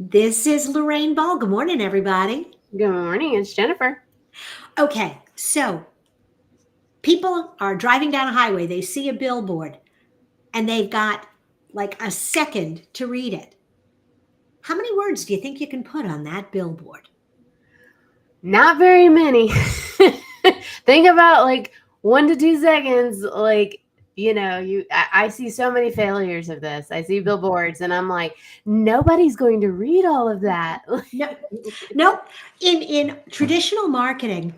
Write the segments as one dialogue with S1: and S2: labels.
S1: This is Lorraine Ball. Good morning, everybody.
S2: Good morning, it's Jennifer.
S1: Okay, so people are driving down a highway, they see a billboard, and they've got like a second to read it. How many words do you think you can put on that billboard?
S2: Not very many. Think about like 1 to 2 seconds. I see so many failures of this. I see billboards, and I'm like, nobody's going to read all of that.
S1: No, no. In traditional marketing,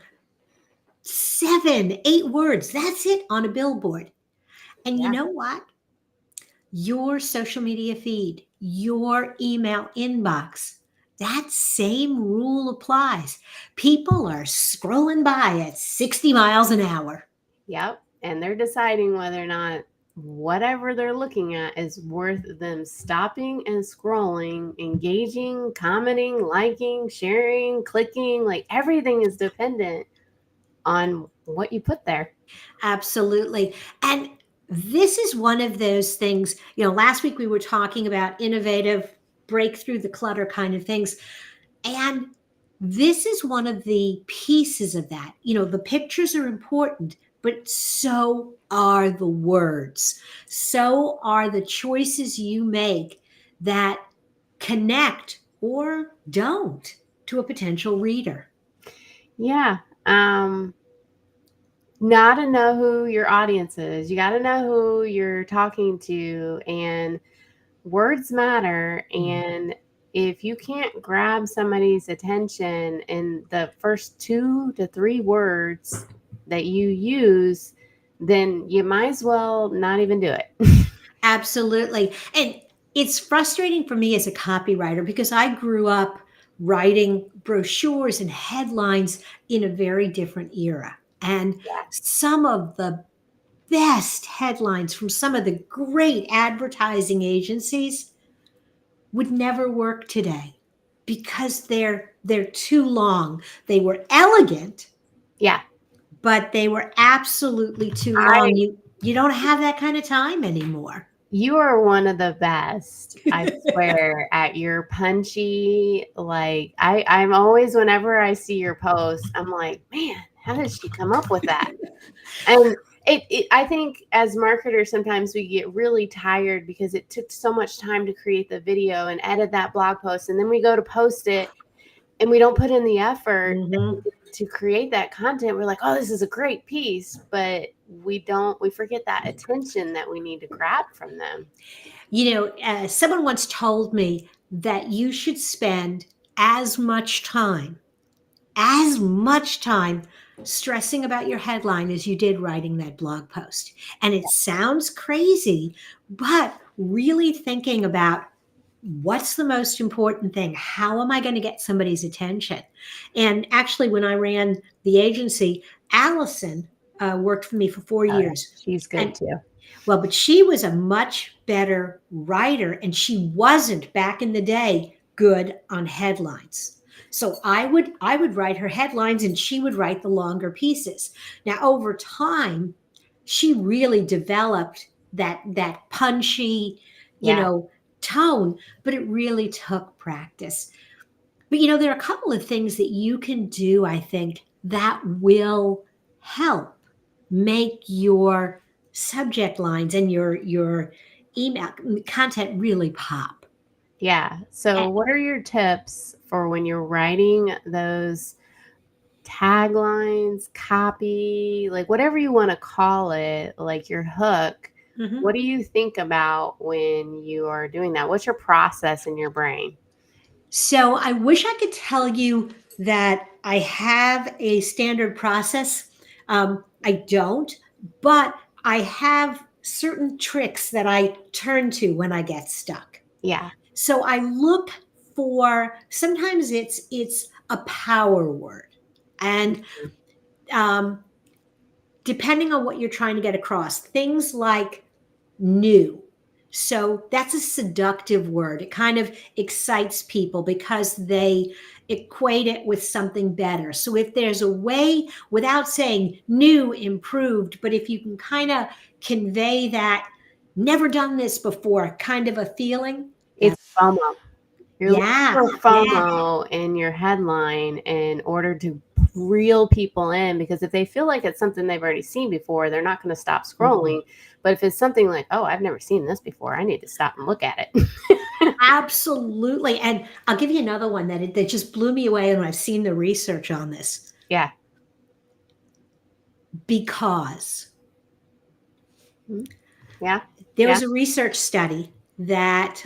S1: 7, 8 words, that's it on a billboard. And you
S2: Yeah,
S1: know what? Your social media feed, your email inbox, that same rule applies. People are scrolling by at 60 miles an hour.
S2: yep. And they're deciding whether or not whatever they're looking at is worth them stopping and scrolling, engaging, commenting, liking, sharing, clicking. Like everything is dependent on what you put there.
S1: Absolutely. And this is one of those things, last week we were talking about innovative, break through the clutter kind of things. And this is one of the pieces of that. The pictures are important, but so are the words. So are the choices you make that connect or don't to a potential reader.
S2: Yeah. Not to know who your audience is. You got to know who you're talking to, and words matter. And if you can't grab somebody's attention in the first 2 to 3 words that you use, then you might as well not even do it.
S1: Absolutely. And it's frustrating for me as a copywriter because I grew up writing brochures and headlines in a very different era. And some of the best headlines from some of the great advertising agencies would never work today because they're too long. They were elegant,
S2: Yeah.
S1: but they were absolutely too long.
S2: I
S1: You don't have that kind of time anymore.
S2: You are one of the best, I swear, at your punchy, like I'm always, whenever I see your post, I'm like, man, how did she come up with that? And I think as marketers, sometimes we get really tired because it took so much time to create the video and edit that blog post. And then we go to post it and we don't put in the effort
S1: Mhm.
S2: to create that content. We're like, oh, this is a great piece, but we forget that attention that we need to grab from them.
S1: Someone once told me that you should spend as much time, as much time stressing about your headline as you did writing that blog post. And it sounds crazy, but really thinking about what's the most important thing? How am I going to get somebody's attention? And actually, when I ran the agency, Allison worked for me for 4 years.
S2: She's good
S1: And
S2: too.
S1: well, but she was a much better writer, and she wasn't back in the day good on headlines. So I would write her headlines and she would write the longer pieces. Now over time, she really developed that punchy, you
S2: Yeah.
S1: know, tone, but it really took practice. But there are a couple of things that you can do, I think, that will help make your subject lines and your email content really pop.
S2: Yeah. So,
S1: And
S2: what are your tips for when you're writing those taglines, copy, like whatever you want to call it, like your hook?
S1: mhm.
S2: What do you think about when you are doing that? What's your process in your brain?
S1: So I wish I could tell you that I have a standard process. I don't, but I have certain tricks that I turn to when I get stuck.
S2: Yeah.
S1: So I look for, sometimes it's a power word, and um, depending on what you're trying to get across, things like new. So that's a seductive word. It kind of excites people because they equate it with something better. So if there's a way, without saying new, improved, but if you can kind of convey that never done this before kind of a feeling,
S2: It's
S1: that
S2: FOMO. You're looking
S1: Yeah.
S2: for
S1: Yeah.
S2: FOMO in your headline in order to reel people in, because if they feel like it's something they've already seen before, they're not going to stop
S1: Mhm.
S2: scrolling. But if it's something like, oh, I've never seen this before, I need to stop and look at it.
S1: Absolutely. And I'll give you another one that just blew me away when I've seen the research on this.
S2: Yeah.
S1: Because
S2: Yeah.
S1: there
S2: Yeah.
S1: was a research study that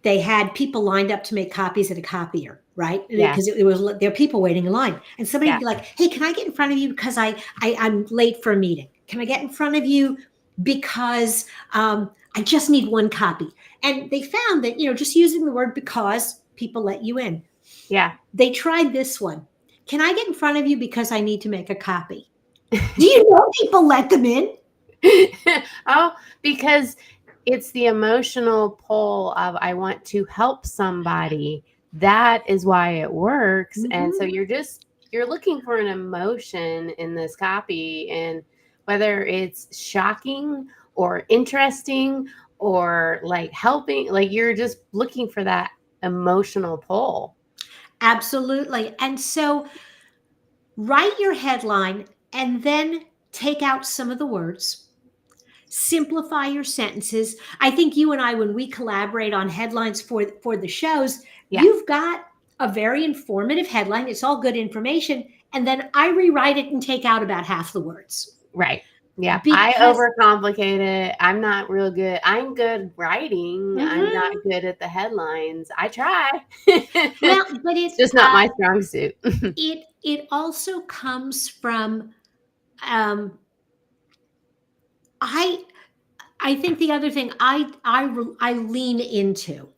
S1: they had people lined up to make copies at a copier, right?
S2: Yeah.
S1: Because it was there are people waiting in line, and somebody
S2: Yeah.
S1: would be like, "Hey, can I get in front of you because I'm late for a meeting? Can I get in front of you because I just need one copy?" And they found that just using the word "because" people let you in.
S2: Yeah.
S1: They tried this one. Can I get in front of you because I need to make a copy? Do you know people let them in?
S2: Oh, because it's the emotional pull of I want to help somebody. That is why it works. And so
S1: Mhm.
S2: you're looking for an emotion in this copy, and whether it's shocking or interesting or like helping, like you're just looking for that emotional pull.
S1: Absolutely. And so write your headline and then take out some of the words, simplify your sentences. I think you and I, when we collaborate on headlines for the shows,
S2: Yeah.
S1: you've got a very informative headline. It's all good information. And then I rewrite it and take out about half the words.
S2: Right. Yeah. I
S1: Because
S2: overcomplicate it. I'm not real good. I'm good writing. I'm not
S1: Mhm.
S2: good at the headlines. I try.
S1: Well,
S2: It's
S1: but
S2: just not my strong suit.
S1: it also comes from um I I think the other thing I lean into,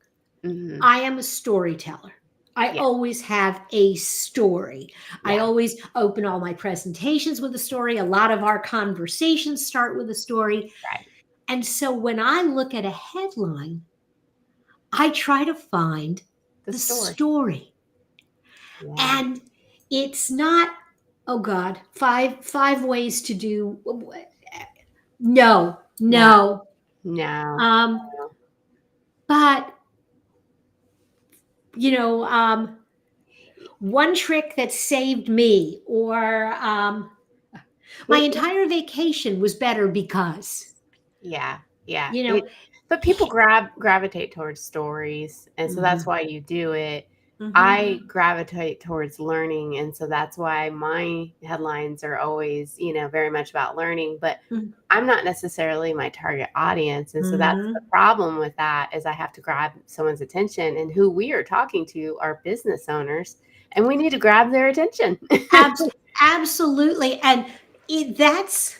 S2: Mhm.
S1: I am a storyteller. I
S2: Yeah.
S1: always have a story. I
S2: Yeah.
S1: always open all my presentations with a story. A lot of our conversations start with a story.
S2: Right.
S1: And so when I look at a headline, I try to find
S2: The
S1: the
S2: story.
S1: story.
S2: Yeah.
S1: And it's not, oh God, five ways to do. No,
S2: No.
S1: no.
S2: No.
S1: Um,
S2: No.
S1: but you know, one trick that saved me, or my
S2: It,
S1: entire vacation was better because,
S2: yeah. Yeah.
S1: you know,
S2: But people gravitate towards stories, and so that's
S1: mhm,
S2: why you do it.
S1: mhm,
S2: I gravitate towards learning, and so that's why my headlines are always, very much about learning, but
S1: mhm,
S2: I'm not necessarily my target audience, and so that's the
S1: mhm.
S2: problem with that is I have to grab someone's attention, and who we are talking to are business owners, and we need to grab their attention.
S1: Abs- Absolutely. And that's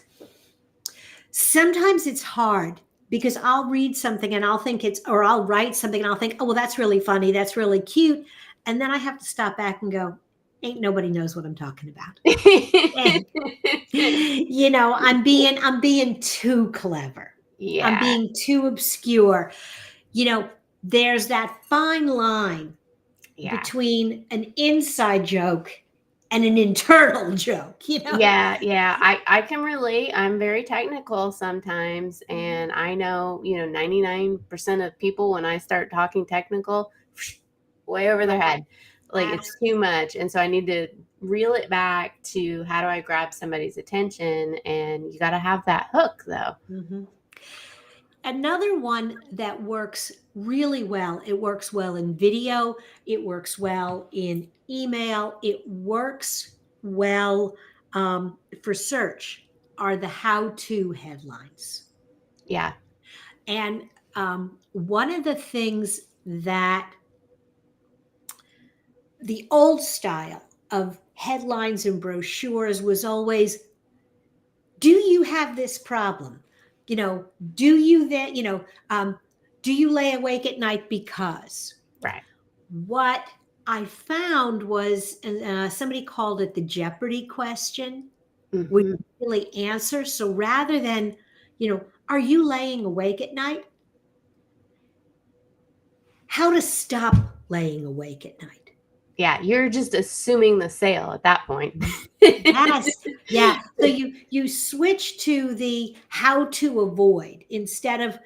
S1: sometimes it's hard because I'll read something and I'll think or I'll write something and I'll think, oh, well, that's really funny. That's really cute. And then I have to stop back and go, ain't nobody knows what I'm talking about. And, I'm being too clever. I'm
S2: Yeah,
S1: being too obscure. There's that fine line
S2: yeah.
S1: between an inside joke and an internal joke.
S2: Yeah, yeah, I can relate. I'm very technical sometimes, and I know, 99% of people when I start talking technical, way over their head. Like it's too
S1: Absolutely.
S2: much. And so I need to reel it back to how do I grab somebody's attention, and you got to have that hook though.
S1: Mhm. Another one that works really well, it works well in video, it works well in email, it works well for search, are the how to headlines.
S2: Yeah.
S1: And one of the things that the old style of headlines and brochures was always, do you have this problem? Do you that, do you lay awake at night because?
S2: Right.
S1: What I found was, somebody called it the Jeopardy question, which
S2: Mhm.
S1: really answer. So rather than, are you laying awake at night? How to stop laying awake at night.
S2: Yeah, you're just assuming the sale at that point.
S1: Yes. Yeah. So you switch to the how to avoid instead of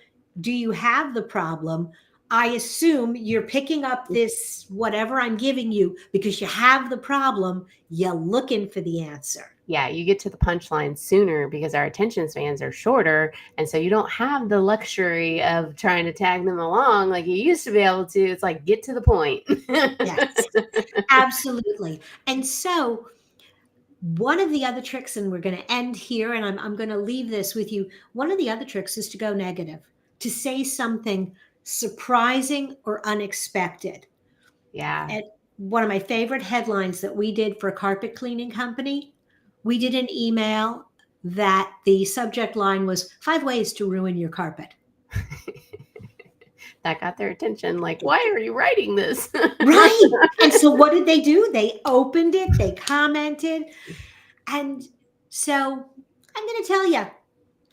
S1: do you have the problem? I assume you're picking up this whatever I'm giving you because you have the problem. You're looking for the answer.
S2: Yeah, you get to the punchline sooner because our attention spans are shorter. And so you don't have the luxury of trying to tag them along like you used to be able to. It's like, get to the point.
S1: Yes, absolutely. And so, one of the other tricks, and we're going to end here, and I'm going to leave this with you. One of the other tricks is to go negative, to say something surprising or unexpected.
S2: Yeah.
S1: And one of my favorite headlines that we did for a carpet cleaning company, we did an email that the subject line was 5 ways to ruin your carpet.
S2: That got their attention. Like, why are you writing this?
S1: Right. And so what did they do? They opened it, they commented. And so I'm going to tell you,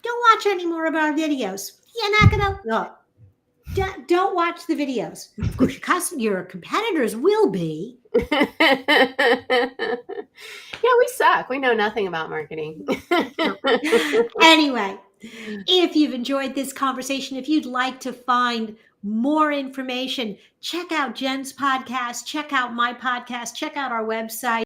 S1: don't watch any more of our videos. You're not going to, no, don't watch the videos. Of course, your competitors will be.
S2: Yeah, we suck. We know nothing about marketing.
S1: Anyway, if you've enjoyed this conversation, if you'd like to find more information, check out Jen's podcast, check out my podcast, check out our website.